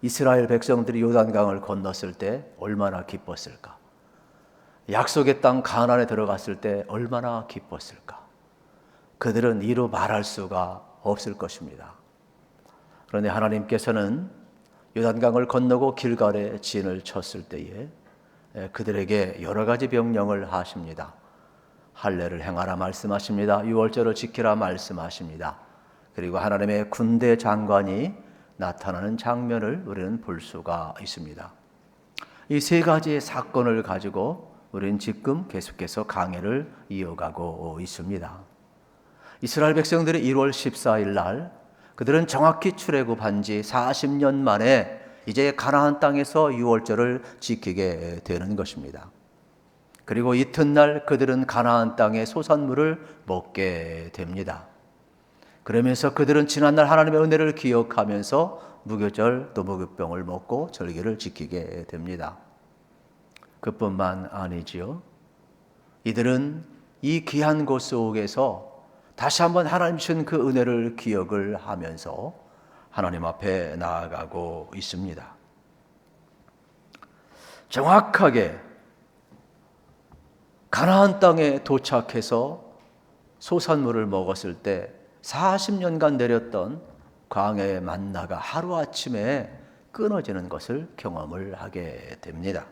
이스라엘 백성들이 요단강을 건넜을 때 얼마나 기뻤을까? 약속의 땅 가나안에 들어갔을 때 얼마나 기뻤을까? 그들은 이루 말할 수가 없을 것입니다. 그런데 하나님께서는 요단강을 건너고 길갈에 진을 쳤을 때에 그들에게 여러 가지 명령을 하십니다. 할례를 행하라 말씀하십니다. 유월절을 지키라 말씀하십니다. 그리고 하나님의 군대 장관이 나타나는 장면을 우리는 볼 수가 있습니다. 이 세 가지의 사건을 가지고 우리는 지금 계속해서 강해를 이어가고 있습니다. 이스라엘 백성들이 1월 14일 날 그들은 정확히 출애굽한 지 40년 만에 이제 가나안 땅에서 유월절을 지키게 되는 것입니다. 그리고 이튿날 그들은 가나안 땅의 소산물을 먹게 됩니다. 그러면서 그들은 지난날 하나님의 은혜를 기억하면서 무교절 또 무교병을 먹고 절기를 지키게 됩니다. 그뿐만 아니지요. 이들은 이 귀한 곳 속에서 다시 한번 하나님 주신 그 은혜를 기억을 하면서 하나님 앞에 나아가고 있습니다. 정확하게 가나안 땅에 도착해서 소산물을 먹었을 때 40년간 내렸던 광야의 만나가 하루아침에 끊어지는 것을 경험을 하게 됩니다.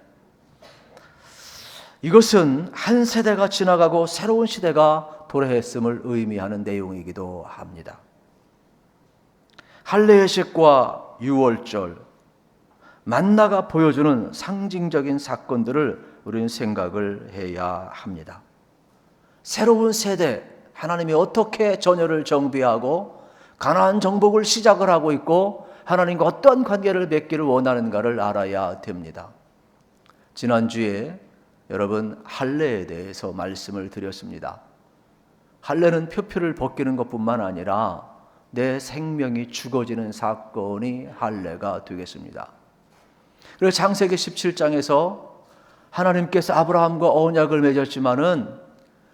이것은 한 세대가 지나가고 새로운 시대가 도래했음을 의미하는 내용이기도 합니다. 할례예식과 유월절, 만나가 보여주는 상징적인 사건들을 우리는 생각을 해야 합니다. 새로운 세대, 하나님이 어떻게 전열을 정비하고 가나안 정복을 시작을 하고 있고 하나님과 어떤 관계를 맺기를 원하는가를 알아야 됩니다. 지난주에 여러분 할례에 대해서 말씀을 드렸습니다. 할례는 표표를 벗기는 것뿐만 아니라 내 생명이 죽어지는 사건이 할례가 되겠습니다. 그래서 창세기 17장에서 하나님께서 아브라함과 언약을 맺었지만은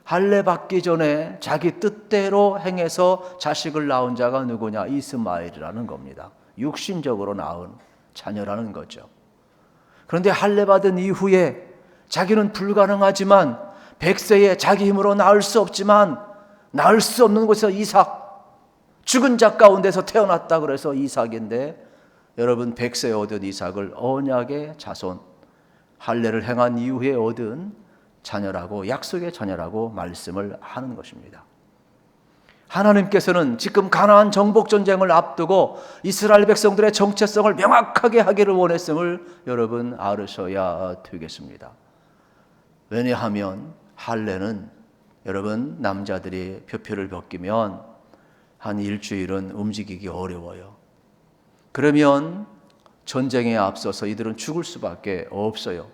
할례 받기 전에 자기 뜻대로 행해서 자식을 낳은 자가 누구냐? 이스마엘이라는 겁니다. 육신적으로 낳은 자녀라는 거죠. 그런데 할례 받은 이후에 자기는 불가능하지만 100세에 자기 힘으로 낳을 수 없지만 낳을 수 없는 곳에서 이삭, 죽은 자 가운데서 태어났다 그래서 이삭인데 여러분 100세에 얻은 이삭을 언약의 자손, 할례를 행한 이후에 얻은 자녀라고, 약속의 자녀라고 말씀을 하는 것입니다. 하나님께서는 지금 가나안 정복 전쟁을 앞두고 이스라엘 백성들의 정체성을 명확하게 하기를 원했음을 여러분 알으셔야 되겠습니다. 왜냐하면 할례는 여러분 남자들이 표표를 벗기면 한 일주일은 움직이기 어려워요. 그러면 전쟁에 앞서서 이들은 죽을 수밖에 없어요.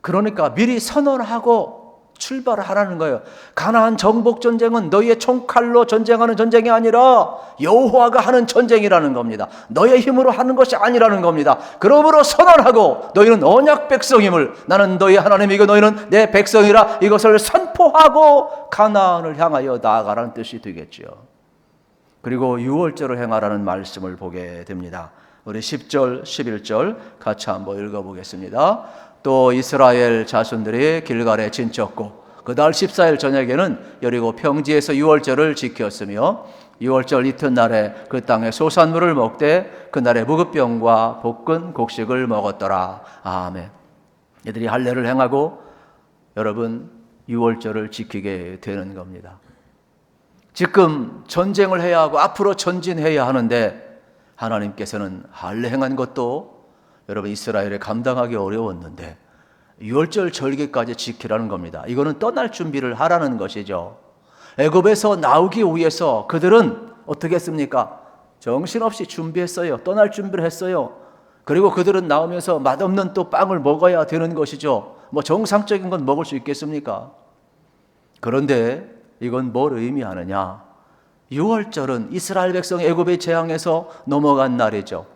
그러니까 미리 선언하고 출발을 하라는 거예요. 가나안 정복 전쟁은 너희의 총칼로 전쟁하는 전쟁이 아니라 여호와가 하는 전쟁이라는 겁니다. 너의 힘으로 하는 것이 아니라는 겁니다. 그러므로 선언하고 너희는 언약 백성임을, 나는 너희 하나님이고 너희는 내 백성이라 이것을 선포하고 가나안을 향하여 나아가라는 뜻이 되겠죠. 그리고 유월절을 행하라는 말씀을 보게 됩니다. 우리 10절, 11절 같이 한번 읽어보겠습니다. 또 이스라엘 자손들이 길갈에 진쳤고 그달 14일 저녁에는 여리고 평지에서 유월절을 지켰으며 유월절 이튿날에 그 땅에 소산물을 먹되 그날에 무급병과 볶은 곡식을 먹었더라. 아멘. 이들이 할례를 행하고 여러분 유월절을 지키게 되는 겁니다. 지금 전쟁을 해야 하고 앞으로 전진해야 하는데 하나님께서는 할례 행한 것도 여러분 이스라엘에 감당하기 어려웠는데 유월절 절기까지 지키라는 겁니다. 이거는 떠날 준비를 하라는 것이죠. 애굽에서 나오기 위해서 그들은 어떻게 했습니까? 정신없이 준비했어요. 떠날 준비를 했어요. 그리고 그들은 나오면서 맛없는 또 빵을 먹어야 되는 것이죠. 뭐 정상적인 건 먹을 수 있겠습니까? 그런데 이건 뭘 의미하느냐? 유월절은 이스라엘 백성이 애굽의 재앙에서 넘어간 날이죠.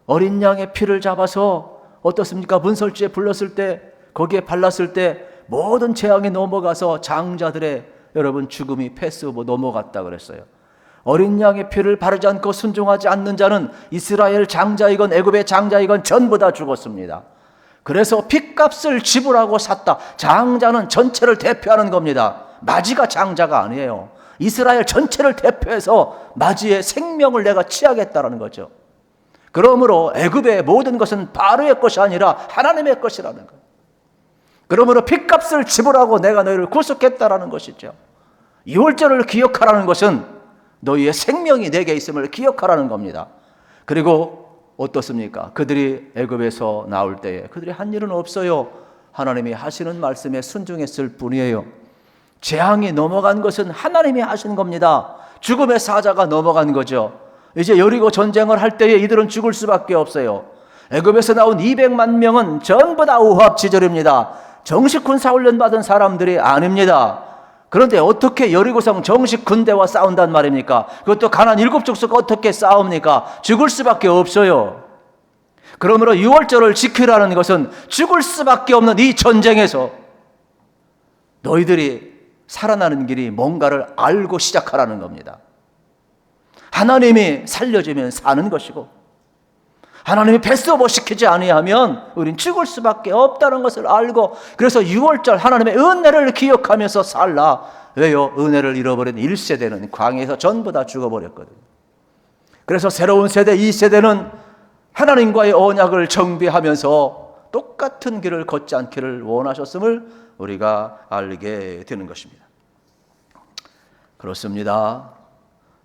어린 양의 피를 잡아서 어떻습니까? 문설주에 불렀을 때 거기에 발랐을 때 모든 재앙이 넘어가서 장자들의 여러분 죽음이 패스오버 넘어갔다 그랬어요. 어린 양의 피를 바르지 않고 순종하지 않는 자는 이스라엘 장자이건 애굽의 장자이건 전부 다 죽었습니다. 그래서 핏값을 지불하고 샀다. 장자는 전체를 대표하는 겁니다. 마지가 장자가 아니에요. 이스라엘 전체를 대표해서 마지의 생명을 내가 취하겠다라는 거죠. 그러므로 애굽의 모든 것은 바로의 것이 아니라 하나님의 것이라는 거예요. 그러므로 핏값을 지불하고 내가 너희를 구속했다라는 것이죠. 유월절을 기억하라는 것은 너희의 생명이 내게 있음을 기억하라는 겁니다. 그리고 어떻습니까? 그들이 애굽에서 나올 때에 그들이 한 일은 없어요. 하나님이 하시는 말씀에 순종했을 뿐이에요. 재앙이 넘어간 것은 하나님이 하신 겁니다. 죽음의 사자가 넘어간 거죠. 이제 여리고 전쟁을 할 때에 이들은 죽을 수밖에 없어요. 애굽에서 나온 200만 명은 전부 다 우합지졸입니다. 정식 군사훈련 받은 사람들이 아닙니다. 그런데 어떻게 여리고성 정식 군대와 싸운단 말입니까? 그것도 가나안 7족속과 어떻게 싸웁니까? 죽을 수밖에 없어요. 그러므로 유월절을 지키라는 것은 죽을 수밖에 없는 이 전쟁에서 너희들이 살아나는 길이 뭔가를 알고 시작하라는 겁니다. 하나님이 살려주면 사는 것이고 하나님이 패스오버 시키지 아니하면 우린 죽을 수밖에 없다는 것을 알고, 그래서 유월절 하나님의 은혜를 기억하면서 살라. 왜요? 은혜를 잃어버린 1세대는 광야에서 전부 다 죽어버렸거든요. 그래서 새로운 세대 2세대는 하나님과의 언약을 정비하면서 똑같은 길을 걷지 않기를 원하셨음을 우리가 알게 되는 것입니다. 그렇습니다.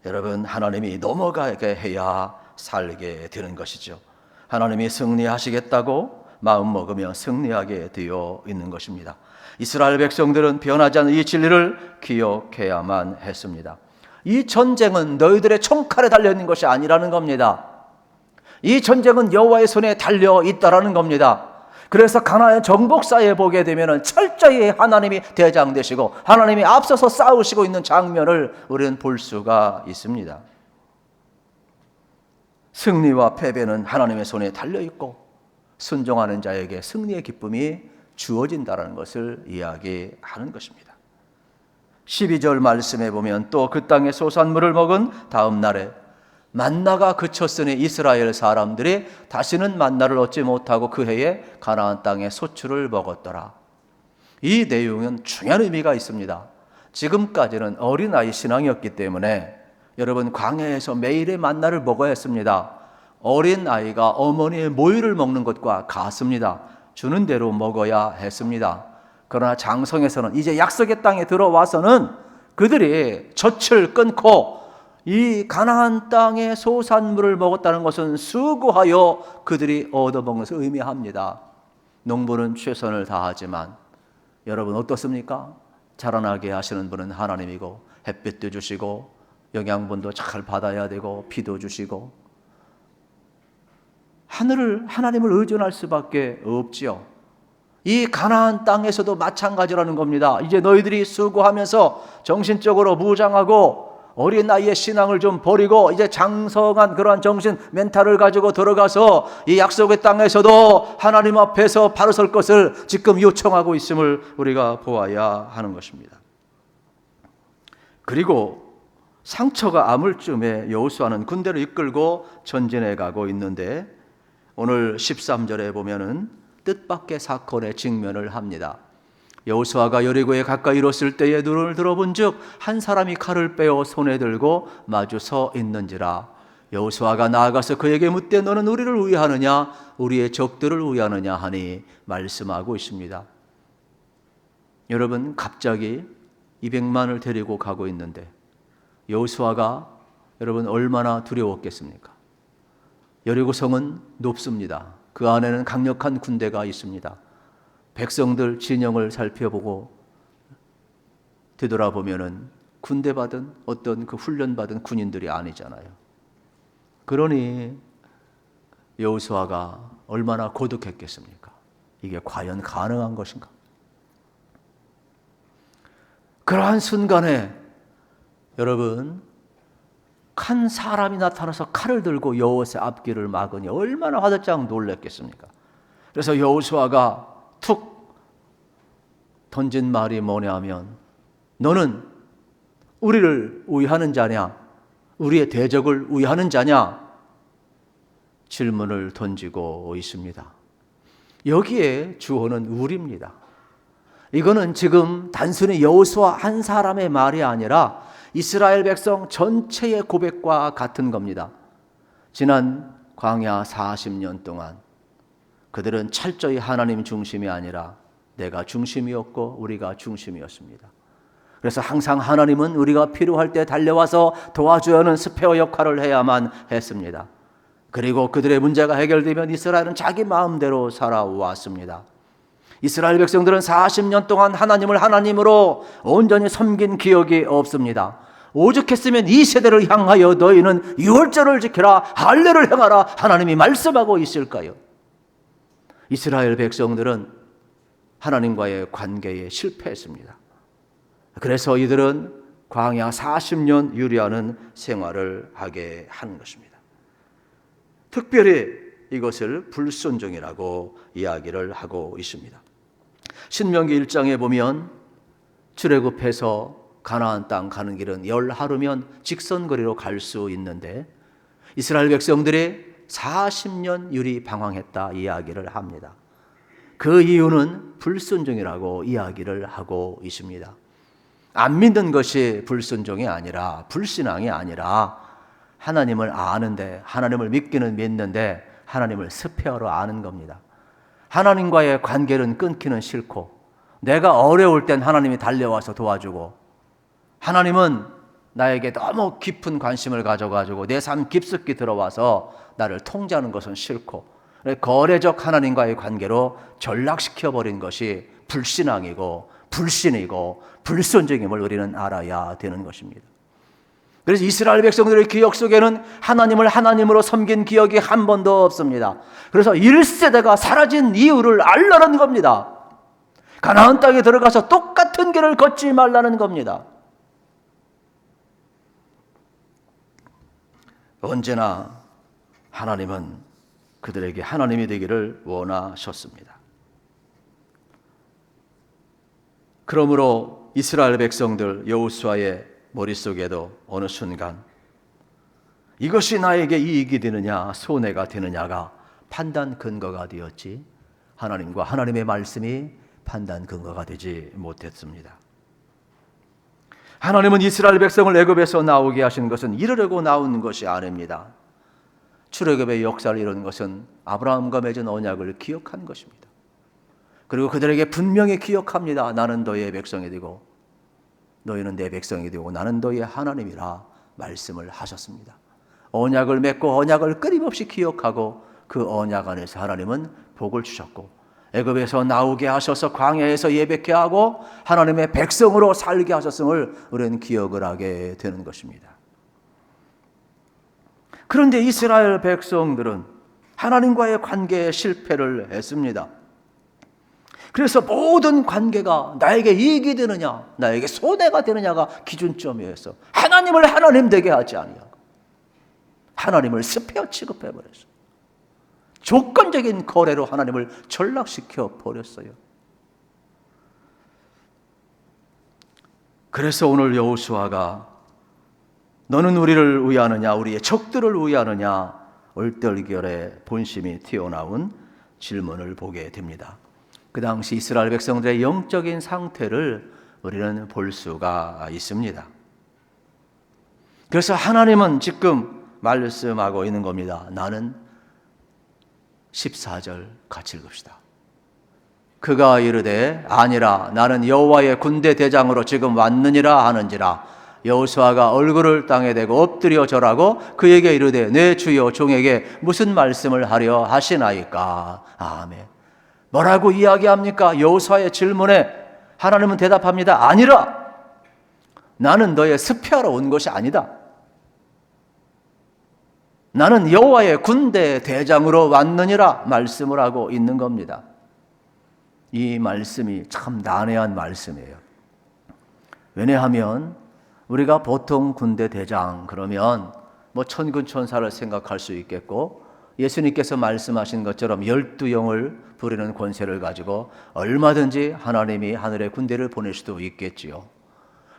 여러분, 하나님이 넘어가게 해야 살게 되는 것이죠. 하나님이 승리하시겠다고 마음먹으면 승리하게 되어 있는 것입니다. 이스라엘 백성들은 변하지 않는 이 진리를 기억해야만 했습니다. 이 전쟁은 너희들의 총칼에 달려있는 것이 아니라는 겁니다. 이 전쟁은 여호와의 손에 달려 있다라는 겁니다. 그래서 가나안 정복사에 보게 되면 철저히 하나님이 대장 되시고 하나님이 앞서서 싸우시고 있는 장면을 우리는 볼 수가 있습니다. 승리와 패배는 하나님의 손에 달려있고 순종하는 자에게 승리의 기쁨이 주어진다는 것을 이야기하는 것입니다. 12절 말씀에 보면 또 그 땅의 소산물을 먹은 다음 날에 만나가 그쳤으니 이스라엘 사람들이 다시는 만나를 얻지 못하고 그 해에 가나안 땅의 소출을 먹었더라. 이 내용은 중요한 의미가 있습니다. 지금까지는 어린아이 신앙이었기 때문에 여러분, 광야에서 매일의 만나를 먹어야 했습니다. 어린아이가 어머니의 모유를 먹는 것과 같습니다. 주는 대로 먹어야 했습니다. 그러나 장성에서는 이제 약속의 땅에 들어와서는 그들이 젖을 끊고 이 가나안 땅의 소산물을 먹었다는 것은 수고하여 그들이 얻어먹는 것을 의미합니다. 농부는 최선을 다하지만 여러분 어떻습니까? 자라나게 하시는 분은 하나님이고 햇빛도 주시고 영양분도 잘 받아야 되고 비도 주시고 하나님을 의존할 수밖에 없지요. 이 가나안 땅에서도 마찬가지라는 겁니다. 이제 너희들이 수고하면서 정신적으로 무장하고 어린 나이의 신앙을 좀 버리고 이제 장성한 그러한 정신 멘탈을 가지고 들어가서 이 약속의 땅에서도 하나님 앞에서 바로 설 것을 지금 요청하고 있음을 우리가 보아야 하는 것입니다. 그리고 상처가 아물 쯤에 여호수아는 군대를 이끌고 전진해 가고 있는데 오늘 13절에 보면은 뜻밖의 사건에 직면을 합니다. 여호수아가 여리고에 가까이 이뤘을 때에 눈을 들어본즉 한 사람이 칼을 빼어 손에 들고 마주 서 있는지라. 여호수아가 나아가서 그에게 묻되 너는 우리를 위하느냐 우리의 적들을 위하느냐 하니 말씀하고 있습니다. 여러분, 갑자기 200만을 데리고 가고 있는데 여호수아가 여러분 얼마나 두려웠겠습니까? 여리고성은 높습니다. 그 안에는 강력한 군대가 있습니다. 백성들 진영을 살펴보고 되돌아보면은 군대 받은 어떤 그 훈련 받은 군인들이 아니잖아요. 그러니 여호수아가 얼마나 고독했겠습니까? 이게 과연 가능한 것인가? 그러한 순간에 여러분, 한 사람이 나타나서 칼을 들고 여호수아의 앞길을 막으니 얼마나 화들짝 놀랐겠습니까? 그래서 여호수아가 툭 던진 말이 뭐냐면 너는 우리를 위하는 자냐 우리의 대적을 우회하는 자냐? 질문을 던지고 있습니다. 여기에 주어는 우리입니다. 이거는 지금 단순히 여호수아 한 사람의 말이 아니라 이스라엘 백성 전체의 고백과 같은 겁니다. 지난 광야 40년 동안 그들은 철저히 하나님 중심이 아니라 내가 중심이었고 우리가 중심이었습니다. 그래서 항상 하나님은 우리가 필요할 때 달려와서 도와줘야 하는 스페어 역할을 해야만 했습니다. 그리고 그들의 문제가 해결되면 이스라엘은 자기 마음대로 살아왔습니다. 이스라엘 백성들은 40년 동안 하나님을 하나님으로 온전히 섬긴 기억이 없습니다. 오죽했으면 이 세대를 향하여 너희는 유월절을 지켜라, 할례를 행하라 하나님이 말씀하고 있을까요? 이스라엘 백성들은 하나님과의 관계에 실패했습니다. 그래서 이들은 광야 40년 유리하는 생활을 하게 한 것입니다. 특별히 이것을 불순종이라고 이야기를 하고 있습니다. 신명기 1장에 보면 출애굽해서 가나안 땅 가는 길은 10하루면 직선거리로 갈 수 있는데 이스라엘 백성들이 40년 유리 방황했다 이야기를 합니다. 그 이유는 불순종이라고 이야기를 하고 있습니다. 안 믿는 것이 불순종이 아니라 불신앙이 아니라 하나님을 아는데 하나님을 믿기는 믿는데 하나님을 스페어로 아는 겁니다. 하나님과의 관계는 끊기는 싫고 내가 어려울 땐 하나님이 달려와서 도와주고 하나님은 나에게 너무 깊은 관심을 가져가지고 내 삶 깊숙이 들어와서 나를 통제하는 것은 싫고 거래적 하나님과의 관계로 전락시켜버린 것이 불신앙이고 불신이고 불순종임을 우리는 알아야 되는 것입니다. 그래서 이스라엘 백성들의 기억 속에는 하나님을 하나님으로 섬긴 기억이 한 번도 없습니다. 그래서 1세대가 사라진 이유를 알라는 겁니다. 가나안 땅에 들어가서 똑같은 길을 걷지 말라는 겁니다. 언제나 하나님은 그들에게 하나님이 되기를 원하셨습니다. 그러므로 이스라엘 백성들 여호수아의 머릿속에도 어느 순간 이것이 나에게 이익이 되느냐 손해가 되느냐가 판단 근거가 되었지 하나님과 하나님의 말씀이 판단 근거가 되지 못했습니다. 하나님은 이스라엘 백성을 애굽에서 나오게 하신 것은 이르려고 나온 것이 아닙니다. 출애굽의 역사를 이룬 것은 아브라함과 맺은 언약을 기억한 것입니다. 그리고 그들에게 분명히 기억합니다. 나는 너희의 백성이 되고 너희는 내 백성이 되고 나는 너희의 하나님이라 말씀을 하셨습니다. 언약을 맺고 언약을 끊임없이 기억하고 그 언약 안에서 하나님은 복을 주셨고 애굽에서 나오게 하셔서 광야에서 예배케 하고 하나님의 백성으로 살게 하셨음을 우리는 기억을 하게 되는 것입니다. 그런데 이스라엘 백성들은 하나님과의 관계에 실패를 했습니다. 그래서 모든 관계가 나에게 이익이 되느냐 나에게 손해가 되느냐가 기준점이어서 하나님을 하나님 되게 하지 아니하고 하나님을 스페어 취급해버렸어요. 조건적인 거래로 하나님을 전락시켜 버렸어요. 그래서 오늘 여호수아가 너는 우리를 위하느냐 우리의 적들을 위하느냐 얼떨결에 본심이 튀어나온 질문을 보게 됩니다. 그 당시 이스라엘 백성들의 영적인 상태를 우리는 볼 수가 있습니다. 그래서 하나님은 지금 말씀하고 있는 겁니다. 나는 14절 같이 읽읍시다. 그가 이르되 아니라 나는 여호와의 군대 대장으로 지금 왔느니라 하는지라 여호수아가 얼굴을 땅에 대고 엎드려 절하고 그에게 이르되 내 주여 종에게 무슨 말씀을 하려 하시나이까. 아멘. 뭐라고 이야기합니까? 여호수아의 질문에 하나님은 대답합니다. 아니라 나는 너의 스페어로 온 것이 아니다. 나는 여호와의 군대 대장으로 왔느니라 말씀을 하고 있는 겁니다. 이 말씀이 참 난해한 말씀이에요. 왜냐하면 우리가 보통 군대 대장 그러면 뭐 천군천사를 생각할 수 있겠고 예수님께서 말씀하신 것처럼 12영을 부리는 권세를 가지고 얼마든지 하나님이 하늘의 군대를 보낼 수도 있겠지요.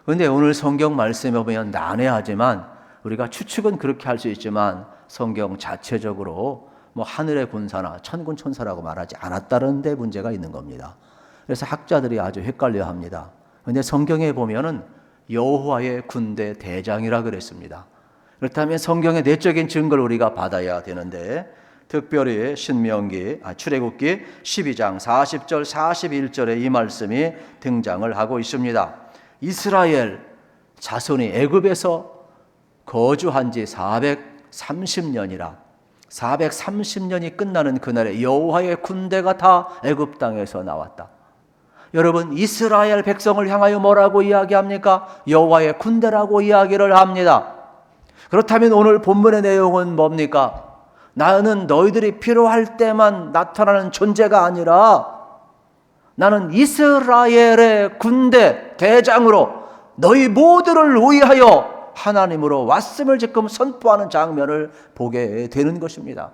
그런데 오늘 성경 말씀에 보면 난해하지만 우리가 추측은 그렇게 할 수 있지만 성경 자체적으로 뭐 하늘의 군사나 천군 천사라고 말하지 않았다는 데 문제가 있는 겁니다. 그래서 학자들이 아주 헷갈려합니다. 그런데 성경에 보면은 여호와의 군대 대장이라 그랬습니다. 그렇다면 성경의 내적인 증거를 우리가 받아야 되는데 특별히 출애굽기 12장 40절 41절에 이 말씀이 등장을 하고 있습니다. 이스라엘 자손이 애굽에서 거주한 지 430년이라 430년이 끝나는 그날에 여호와의 군대가 다 애굽 땅에서 나왔다. 여러분, 이스라엘 백성을 향하여 뭐라고 이야기합니까? 여호와의 군대라고 이야기를 합니다. 그렇다면 오늘 본문의 내용은 뭡니까? 나는 너희들이 필요할 때만 나타나는 존재가 아니라 나는 이스라엘의 군대 대장으로 너희 모두를 위하여 하나님으로 왔음을 지금 선포하는 장면을 보게 되는 것입니다.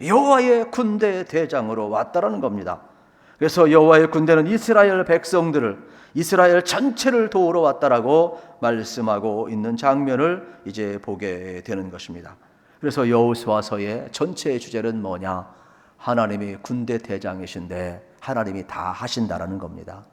여호와의 군대 대장으로 왔다라는 겁니다. 그래서 여호와의 군대는 이스라엘 백성들을, 이스라엘 전체를 도우러 왔다라고 말씀하고 있는 장면을 이제 보게 되는 것입니다. 그래서 여호수아서의 전체의 주제는 뭐냐? 하나님이 군대 대장이신데 하나님이 다 하신다라는 겁니다.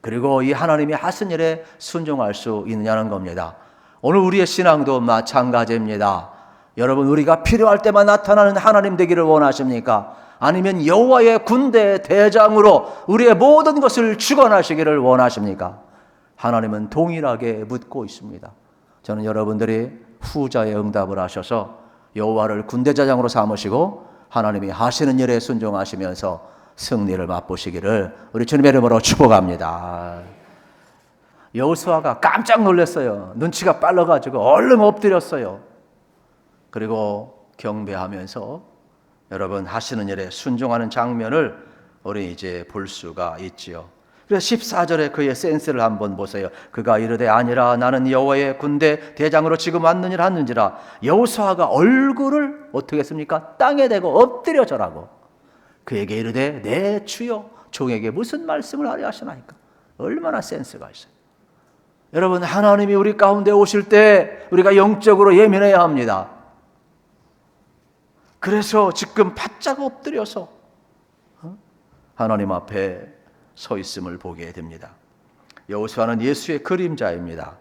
그리고 이 하나님이 하신 일에 순종할 수 있느냐는 겁니다. 오늘 우리의 신앙도 마찬가지입니다. 여러분, 우리가 필요할 때만 나타나는 하나님 되기를 원하십니까? 아니면 여호와의 군대 대장으로 우리의 모든 것을 주관하시기를 원하십니까? 하나님은 동일하게 묻고 있습니다. 저는 여러분들이 후자의 응답을 하셔서 여호와를 군대 대장으로 삼으시고 하나님이 하시는 일에 순종하시면서 승리를 맛보시기를 우리 주님의 이름으로 축복합니다. 여호수아가 깜짝 놀랐어요. 눈치가 빨라가지고 얼른 엎드렸어요. 그리고 경배하면서 여러분 하시는 일에 순종하는 장면을 우리 이제 볼 수가 있지요. 그래서 14절에 그의 센스를 한번 보세요. 그가 이르되 아니라 나는 여호와의 군대 대장으로 지금 왔느니라 하는지라. 여호수아가 얼굴을 어떻게 했습니까? 땅에 대고 엎드려 절하고 그에게 이르되 내 주여 종에게 무슨 말씀을 하려 하시나이까. 얼마나 센스가 있어요. 여러분, 하나님이 우리 가운데 오실 때 우리가 영적으로 예민해야 합니다. 그래서 지금 바짝 엎드려서 하나님 앞에 서 있음을 보게 됩니다. 여호수아는 예수의 그림자입니다.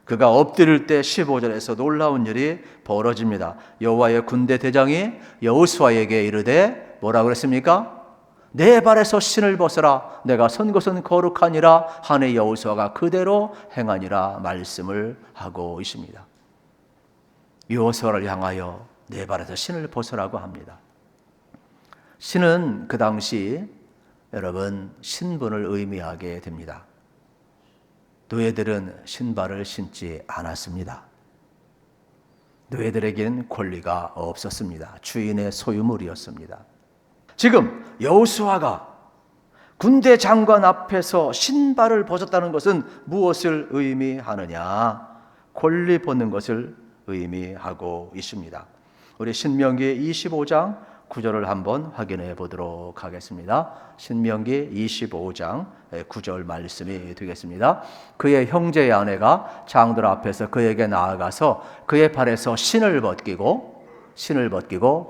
그가 엎드릴 때 15절에서 놀라운 일이 벌어집니다. 여호와의 군대 대장이 여호수아에게 이르되 뭐라고 그랬습니까? 내 발에서 신을 벗어라. 내가 선 곳은 거룩하니라 하니 여호수아가 그대로 행하니라 말씀을 하고 있습니다. 여호수아를 향하여 내 발에서 신을 벗으라고 합니다. 신은 그 당시 여러분 신분을 의미하게 됩니다. 노예들은 신발을 신지 않았습니다. 노예들에게는 권리가 없었습니다. 주인의 소유물이었습니다. 지금 여호수아가 군대 장관 앞에서 신발을 벗었다는 것은 무엇을 의미하느냐? 권리 벗는 것을 의미하고 있습니다. 우리 신명기 25장 9절을 한번 확인해 보도록 하겠습니다. 신명기 25장 9절 말씀이 되겠습니다. 그의 형제의 아내가 장들 앞에서 그에게 나아가서 그의 발에서 신을 벗기고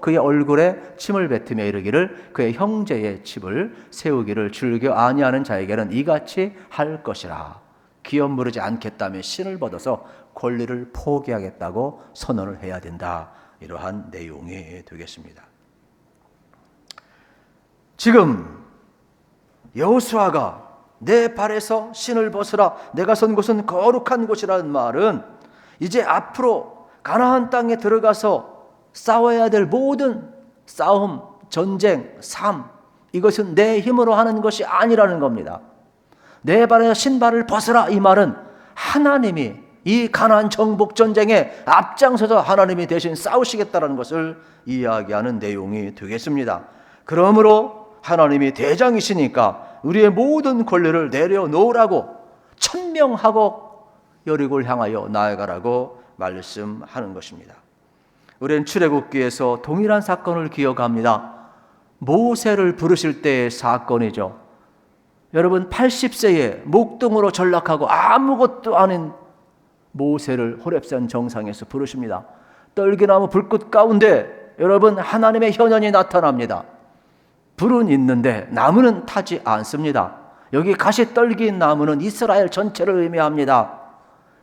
그의 얼굴에 침을 뱉으며 이르기를 그의 형제의 집을 세우기를 즐겨 아니하는 자에게는 이같이 할 것이라. 기업 무르지 않겠다며 신을 벗어서 권리를 포기하겠다고 선언을 해야 된다. 이러한 내용이 되겠습니다. 지금 여호수아가 내 발에서 신을 벗으라. 내가 선 곳은 거룩한 곳이라는 말은 이제 앞으로 가나안 땅에 들어가서 싸워야 될 모든 싸움, 전쟁, 삶, 이것은 내 힘으로 하는 것이 아니라는 겁니다. 내 발에 신발을 벗으라. 이 말은 하나님이 이 가나안 정복 전쟁에 앞장서서 하나님이 대신 싸우시겠다는 것을 이야기하는 내용이 되겠습니다. 그러므로 하나님이 대장이시니까 우리의 모든 권리를 내려놓으라고 천명하고 여리고를 향하여 나아가라고 말씀하는 것입니다. 우리는 출애굽기에서 동일한 사건을 기억합니다. 모세를 부르실 때의 사건이죠. 여러분 80세에 목동으로 전락하고 아무것도 아닌 모세를 호렙산 정상에서 부르십니다. 떨기나무 불꽃 가운데 여러분 하나님의 현현이 나타납니다. 불은 있는데 나무는 타지 않습니다. 여기 가시 떨긴 나무는 이스라엘 전체를 의미합니다.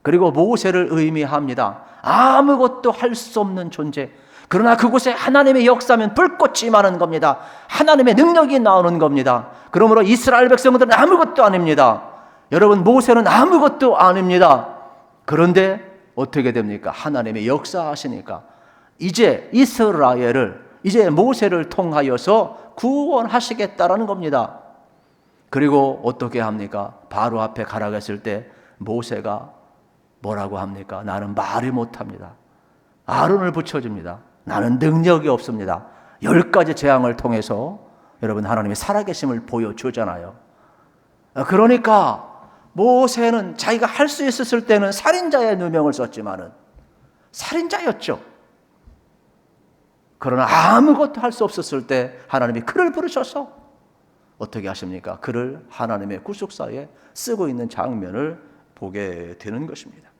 그리고 모세를 의미합니다. 아무것도 할 수 없는 존재. 그러나 그곳에 하나님의 역사면 불꽃이 임하는 겁니다. 하나님의 능력이 나오는 겁니다. 그러므로 이스라엘 백성들은 아무것도 아닙니다. 여러분 모세는 아무것도 아닙니다. 그런데 어떻게 됩니까? 하나님의 역사하시니까 이제 이스라엘을 이제 모세를 통하여서 구원하시겠다라는 겁니다. 그리고 어떻게 합니까? 바로 앞에 가라 했을 때 모세가 뭐라고 합니까? 나는 말이 못합니다. 아론을 붙여줍니다. 나는 능력이 없습니다. 10가지 재앙을 통해서 여러분 하나님의 살아계심을 보여주잖아요. 그러니까 모세는 자기가 할 수 있었을 때는 살인자의 누명을 썼지만은 살인자였죠. 그러나 아무것도 할 수 없었을 때 하나님이 그를 부르셔서 어떻게 하십니까? 그를 하나님의 구속사에 쓰고 있는 장면을 보게 되는 것입니다.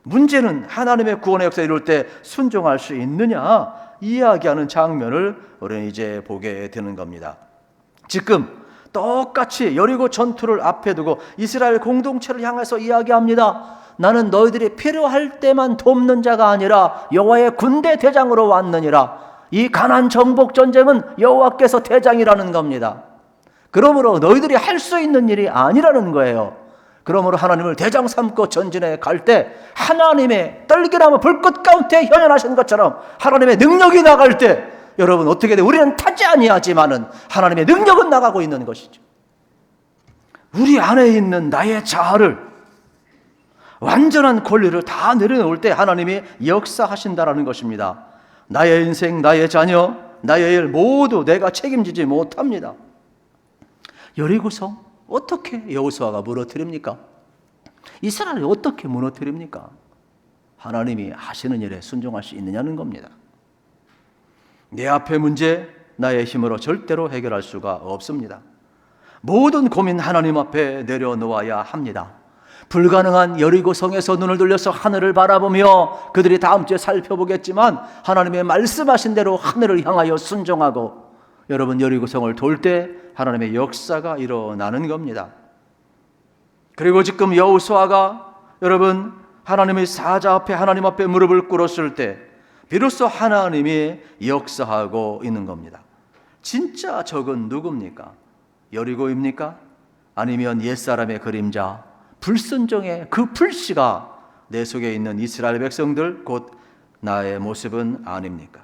문제는 하나님의 구원의 역사에 이룰 때 순종할 수 있느냐 이야기하는 장면을 우리는 이제 보게 되는 겁니다. 지금 똑같이 여리고 전투를 앞에 두고 이스라엘 공동체를 향해서 이야기합니다. 나는 너희들이 필요할 때만 돕는 자가 아니라 여호와의 군대 대장으로 왔느니라. 이 가나안 정복 전쟁은 여호와께서 대장이라는 겁니다. 그러므로 너희들이 할 수 있는 일이 아니라는 거예요. 그러므로 하나님을 대장 삼고 전진해 갈 때 하나님의 떨기나무 불꽃 가운데 현현하신 것처럼 하나님의 능력이 나갈 때 여러분 어떻게 돼? 우리는 타지 아니하지만은 하나님의 능력은 나가고 있는 것이죠. 우리 안에 있는 나의 자아를 완전한 권리를 다 내려놓을 때 하나님이 역사하신다라는 것입니다. 나의 인생, 나의 자녀, 나의 일 모두 내가 책임지지 못합니다. 여리고성 어떻게 여호수아가 무너뜨립니까? 이스라엘을 어떻게 무너뜨립니까? 하나님이 하시는 일에 순종할 수 있느냐는 겁니다. 내 앞의 문제 나의 힘으로 절대로 해결할 수가 없습니다. 모든 고민 하나님 앞에 내려놓아야 합니다. 불가능한 여리고성에서 눈을 돌려서 하늘을 바라보며 그들이 다음 주에 살펴보겠지만 하나님의 말씀하신 대로 하늘을 향하여 순종하고 여러분 여리고성을 돌 때 하나님의 역사가 일어나는 겁니다. 그리고 지금 여호수아가 여러분 하나님의 사자 앞에 하나님 앞에 무릎을 꿇었을 때 비로소 하나님이 역사하고 있는 겁니다. 진짜 적은 누굽니까? 여리고입니까? 아니면 옛사람의 그림자 불순종의 그 불씨가 내 속에 있는 이스라엘 백성들 곧 나의 모습은 아닙니까?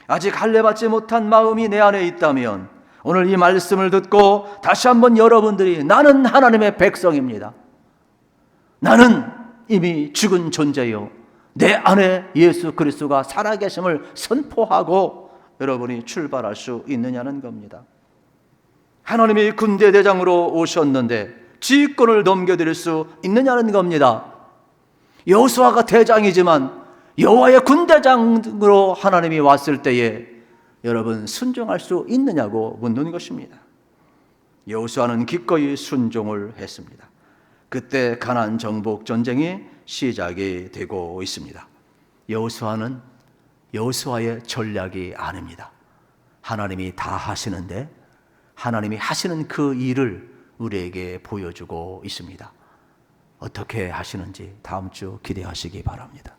아직 할례받지 못한 마음이 내 안에 있다면 오늘 이 말씀을 듣고 다시 한번 여러분들이 나는 하나님의 백성입니다. 나는 이미 죽은 존재요. 내 안에 예수 그리스도가 살아계심을 선포하고 여러분이 출발할 수 있느냐는 겁니다. 하나님이 군대 대장으로 오셨는데 지휘권을 넘겨드릴 수 있느냐는 겁니다. 여호수아가 대장이지만 여호와의 군대장으로 하나님이 왔을 때에 여러분 순종할 수 있느냐고 묻는 것입니다. 여호수아는 기꺼이 순종을 했습니다. 그때 가나안 정복 전쟁이 시작이 되고 있습니다. 여호수아는 여호수아의 전략이 아닙니다. 하나님이 다 하시는데 하나님이 하시는 그 일을 우리에게 보여주고 있습니다. 어떻게 하시는지 다음 주 기대하시기 바랍니다.